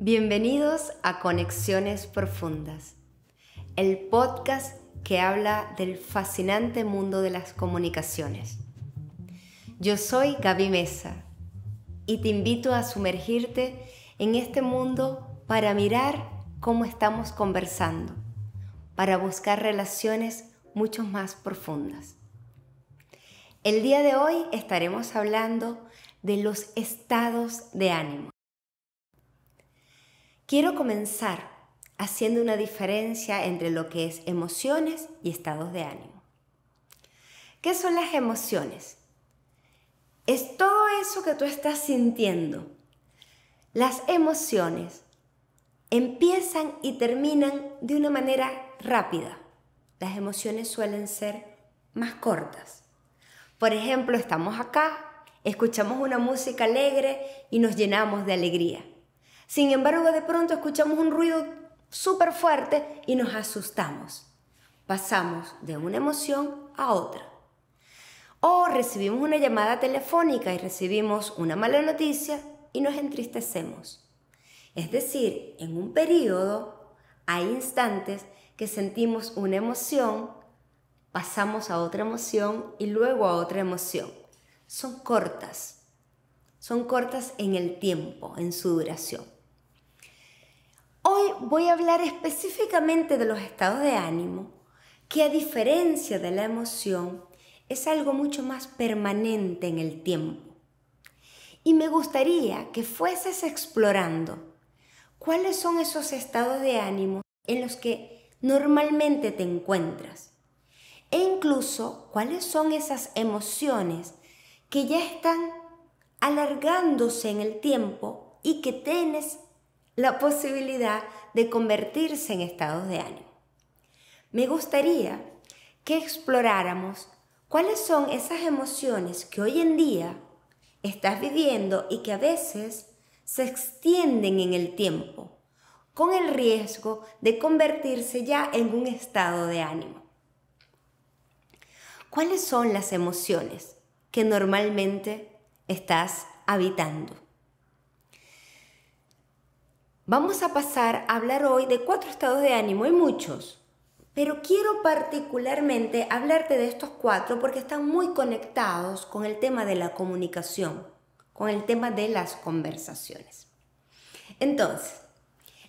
Bienvenidos a Conexiones Profundas, el podcast que habla del fascinante mundo de las comunicaciones. Yo soy Gaby Mesa y te invito a sumergirte en este mundo para mirar cómo estamos conversando, para buscar relaciones mucho más profundas. El día de hoy estaremos hablando de los estados de ánimo. Quiero comenzar haciendo una diferencia entre lo que es emociones y estados de ánimo. ¿Qué son las emociones? Es todo eso que tú estás sintiendo. Las emociones empiezan y terminan de una manera rápida. Las emociones suelen ser más cortas. Por ejemplo, estamos acá, escuchamos una música alegre y nos llenamos de alegría. Sin embargo, de pronto escuchamos un ruido súper fuerte y nos asustamos. Pasamos de una emoción a otra. O recibimos una llamada telefónica y recibimos una mala noticia y nos entristecemos. Es decir, en un periodo hay instantes que sentimos una emoción, pasamos a otra emoción y luego a otra emoción. Son cortas en el tiempo, en su duración. Hoy voy a hablar específicamente de los estados de ánimo, que a diferencia de la emoción, es algo mucho más permanente en el tiempo. Y me gustaría que fueses explorando cuáles son esos estados de ánimo en los que normalmente te encuentras. E incluso cuáles son esas emociones que ya están alargándose en el tiempo y que tienes la posibilidad de convertirse en estados de ánimo. Me gustaría que exploráramos cuáles son esas emociones que hoy en día estás viviendo y que a veces se extienden en el tiempo, con el riesgo de convertirse ya en un estado de ánimo. ¿Cuáles son las emociones que normalmente estás habitando? Vamos a pasar a hablar hoy de 4 estados de ánimo, hay muchos, pero quiero particularmente hablarte de estos 4 porque están muy conectados con el tema de la comunicación, con el tema de las conversaciones. Entonces,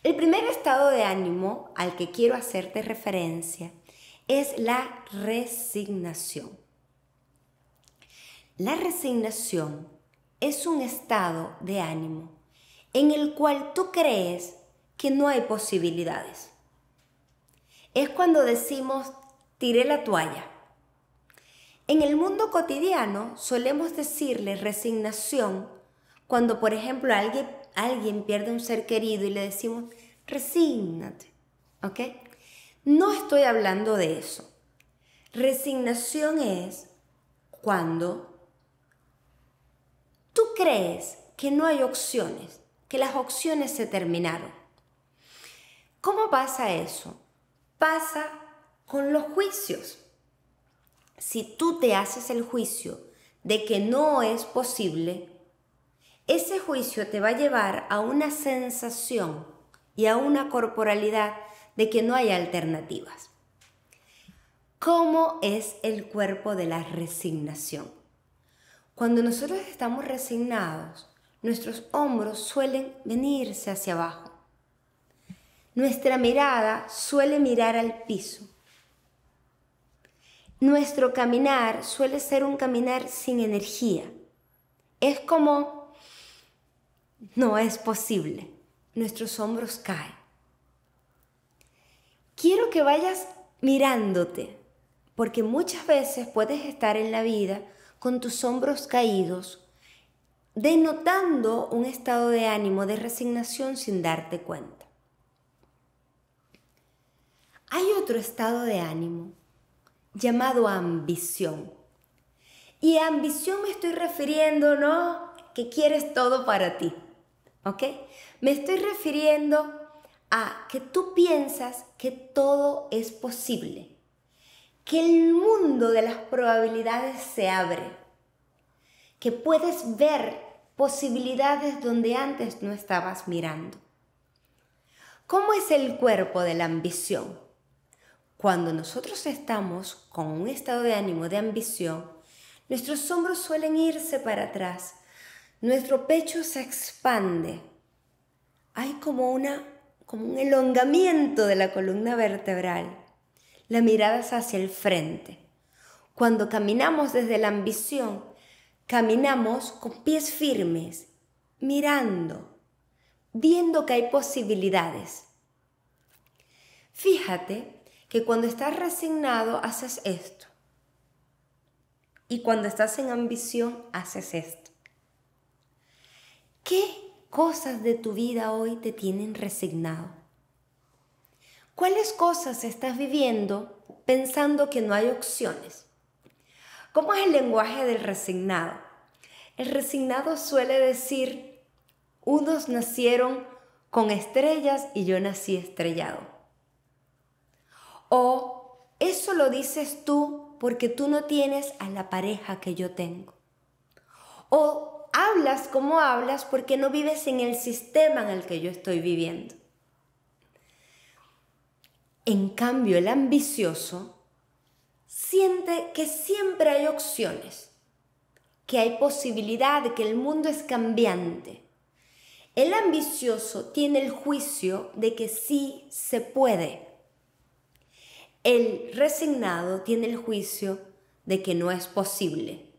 el primer estado de ánimo al que quiero hacerte referencia es la resignación. La resignación es un estado de ánimo en el cual tú crees que no hay posibilidades. Es cuando decimos, tiré la toalla. En el mundo cotidiano solemos decirle resignación cuando, por ejemplo, alguien pierde un ser querido y le decimos, resígnate, ¿ok? No estoy hablando de eso. Resignación es cuando tú crees que no hay opciones, que las opciones se terminaron. ¿Cómo pasa eso? Pasa con los juicios. Si tú te haces el juicio de que no es posible, ese juicio te va a llevar a una sensación y a una corporalidad de que no hay alternativas. ¿Cómo es el cuerpo de la resignación? Cuando nosotros estamos resignados, nuestros hombros suelen venirse hacia abajo. Nuestra mirada suele mirar al piso. Nuestro caminar suele ser un caminar sin energía. Es como, no es posible. Nuestros hombros caen. Quiero que vayas mirándote, porque muchas veces puedes estar en la vida con tus hombros caídos, denotando un estado de ánimo de resignación sin darte cuenta. Hay otro estado de ánimo llamado ambición. Y a ambición me estoy refiriendo, ¿no? Que quieres todo para ti, ¿ok? Me estoy refiriendo a que tú piensas que todo es posible, que el mundo de las probabilidades se abre, que puedes ver posibilidades donde antes no estabas mirando. ¿Cómo es el cuerpo de la ambición? Cuando nosotros estamos con un estado de ánimo de ambición, nuestros hombros suelen irse para atrás, nuestro pecho se expande, hay como un elongamiento de la columna vertebral, la mirada es hacia el frente. Cuando caminamos desde la ambición, caminamos con pies firmes, mirando, viendo que hay posibilidades. Fíjate que cuando estás resignado haces esto y cuando estás en ambición haces esto. ¿Qué cosas de tu vida hoy te tienen resignado? ¿Cuáles cosas estás viviendo pensando que no hay opciones? ¿Cómo es el lenguaje del resignado? El resignado suele decir, unos nacieron con estrellas y yo nací estrellado. O eso lo dices tú porque tú no tienes a la pareja que yo tengo. O hablas como hablas porque no vives en el sistema en el que yo estoy viviendo. En cambio, el ambicioso siente que siempre hay opciones, que hay posibilidad, de que el mundo es cambiante. El ambicioso tiene el juicio de que sí se puede. El resignado tiene el juicio de que no es posible,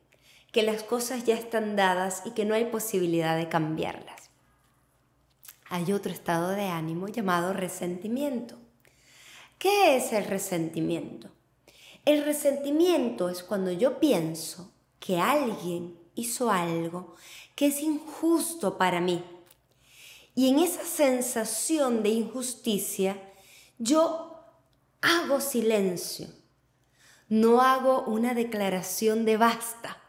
que las cosas ya están dadas y que no hay posibilidad de cambiarlas. Hay otro estado de ánimo llamado resentimiento. ¿Qué es el resentimiento? El resentimiento es cuando yo pienso que alguien hizo algo que es injusto para mí. Y en esa sensación de injusticia, yo hago silencio. No hago una declaración de basta.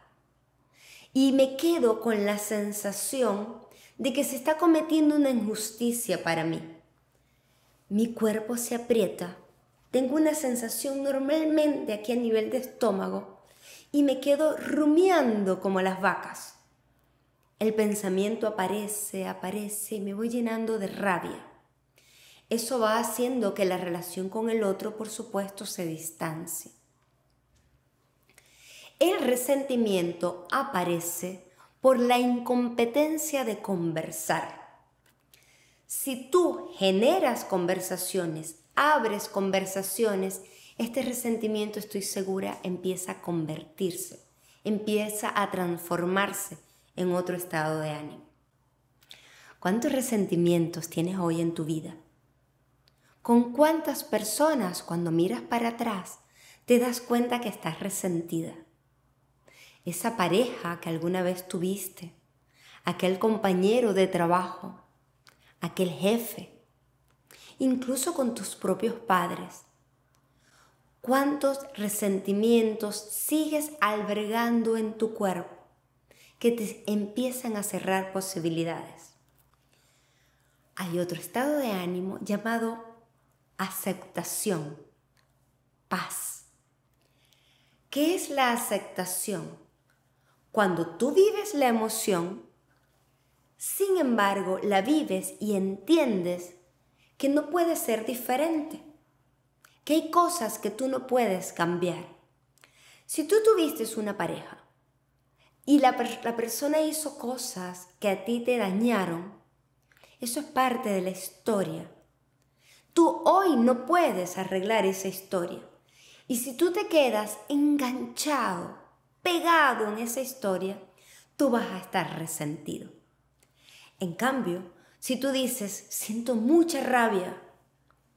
Y me quedo con la sensación de que se está cometiendo una injusticia para mí. Mi cuerpo se aprieta. Tengo una sensación normalmente aquí a nivel de estómago y me quedo rumiando como las vacas. El pensamiento aparece y me voy llenando de rabia. Eso va haciendo que la relación con el otro, por supuesto, se distancie. El resentimiento aparece por la incompetencia de conversar. Si tú generas conversaciones, abres conversaciones, este resentimiento, estoy segura, empieza a convertirse, empieza a transformarse en otro estado de ánimo. ¿Cuántos resentimientos tienes hoy en tu vida? ¿Con cuántas personas, cuando miras para atrás, te das cuenta que estás resentida? Esa pareja que alguna vez tuviste, aquel compañero de trabajo, aquel jefe, incluso con tus propios padres. ¿Cuántos resentimientos sigues albergando en tu cuerpo que te empiezan a cerrar posibilidades? Hay otro estado de ánimo llamado aceptación, paz. ¿Qué es la aceptación? Cuando tú vives la emoción, sin embargo, la vives y entiendes que no puede ser diferente, que hay cosas que tú no puedes cambiar. Si tú tuviste una pareja y la persona hizo cosas que a ti te dañaron, eso es parte de la historia. Tú hoy no puedes arreglar esa historia. Y si tú te quedas enganchado, pegado en esa historia, tú vas a estar resentido. En cambio, si tú dices, siento mucha rabia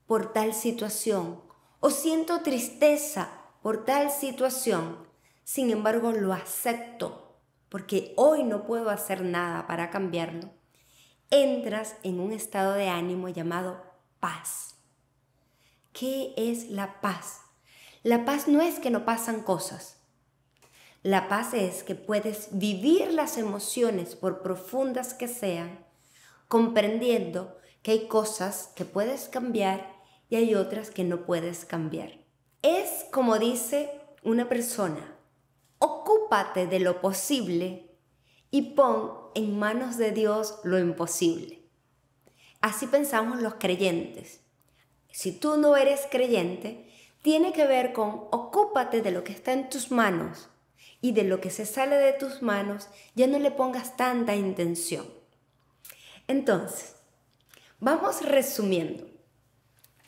por tal situación o siento tristeza por tal situación, sin embargo lo acepto porque hoy no puedo hacer nada para cambiarlo, entras en un estado de ánimo llamado paz. ¿Qué es la paz? La paz no es que no pasan cosas. La paz es que puedes vivir las emociones, por profundas que sean, comprendiendo que hay cosas que puedes cambiar y hay otras que no puedes cambiar. Es como dice una persona, ocúpate de lo posible y pon en manos de Dios lo imposible. Así pensamos los creyentes. Si tú no eres creyente, tiene que ver con ocúpate de lo que está en tus manos y de lo que se sale de tus manos ya no le pongas tanta intención. Entonces, vamos resumiendo.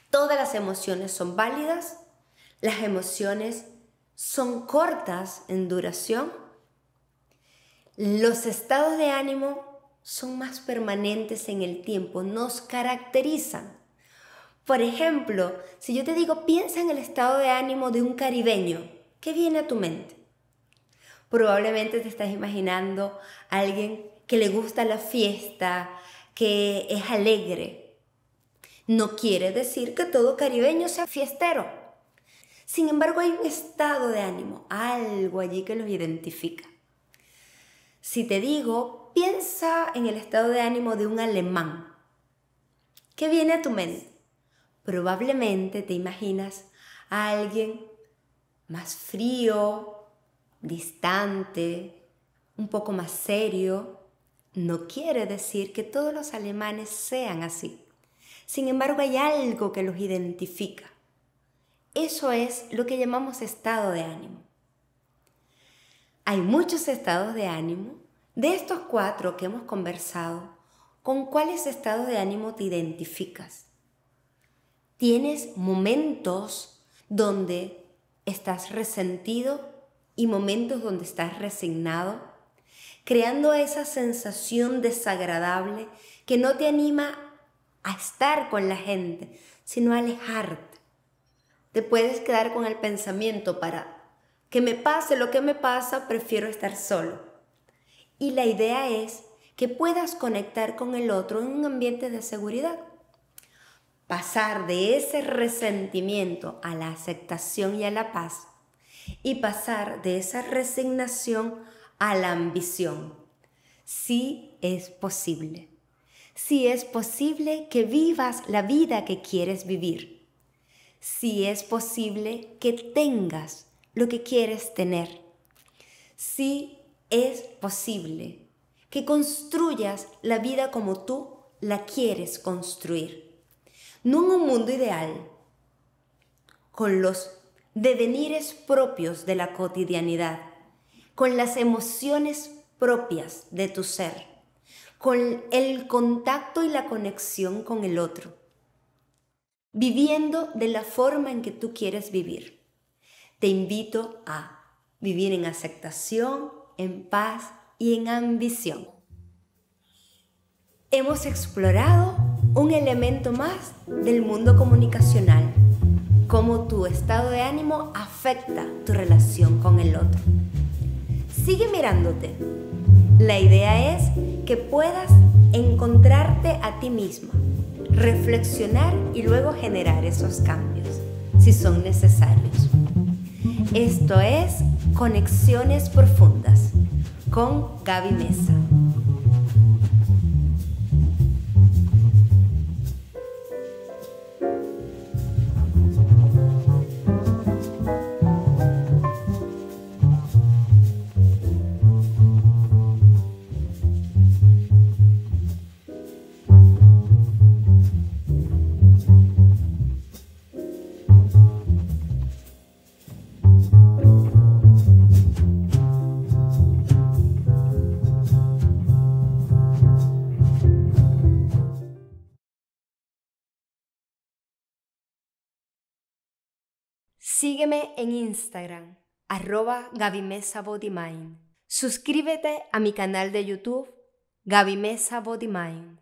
Todas las emociones son válidas, las emociones son cortas en duración, los estados de ánimo son más permanentes en el tiempo, nos caracterizan. Por ejemplo, si yo te digo, piensa en el estado de ánimo de un caribeño, ¿qué viene a tu mente? Probablemente te estás imaginando a alguien que le gusta la fiesta, que es alegre. No quiere decir que todo caribeño sea fiestero. Sin embargo, hay un estado de ánimo, algo allí que los identifica. Si te digo, piensa en el estado de ánimo de un alemán, ¿qué viene a tu mente? Probablemente te imaginas a alguien más frío, distante, un poco más serio. No quiere decir que todos los alemanes sean así. Sin embargo, hay algo que los identifica. Eso es lo que llamamos estado de ánimo. Hay muchos estados de ánimo. De estos 4 que hemos conversado, ¿con cuáles estados de ánimo te identificas? ¿Tienes momentos donde estás resentido y momentos donde estás resignado? Creando esa sensación desagradable que no te anima a estar con la gente, sino a alejarte. Te puedes quedar con el pensamiento para que me pase lo que me pasa, prefiero estar solo. Y la idea es que puedas conectar con el otro en un ambiente de seguridad. Pasar de ese resentimiento a la aceptación y a la paz. Y pasar de esa resignación a la ambición. Sí es posible. Sí es posible que vivas la vida que quieres vivir. Sí es posible que tengas lo que quieres tener. Sí es posible que construyas la vida como tú la quieres construir. No en un mundo ideal, con los devenires propios de la cotidianidad, con las emociones propias de tu ser, con el contacto y la conexión con el otro, viviendo de la forma en que tú quieres vivir. Te invito a vivir en aceptación, en paz y en ambición. Hemos explorado un elemento más del mundo comunicacional, cómo tu estado de ánimo afecta tu relación con el otro. Sigue mirándote. La idea es que puedas encontrarte a ti misma, reflexionar y luego generar esos cambios, si son necesarios. Esto es Conexiones Profundas con Gaby Mesa. Sígueme en Instagram, @GabyMesaBodyMind. Suscríbete a mi canal de YouTube, Gaby Mesa Body Mind.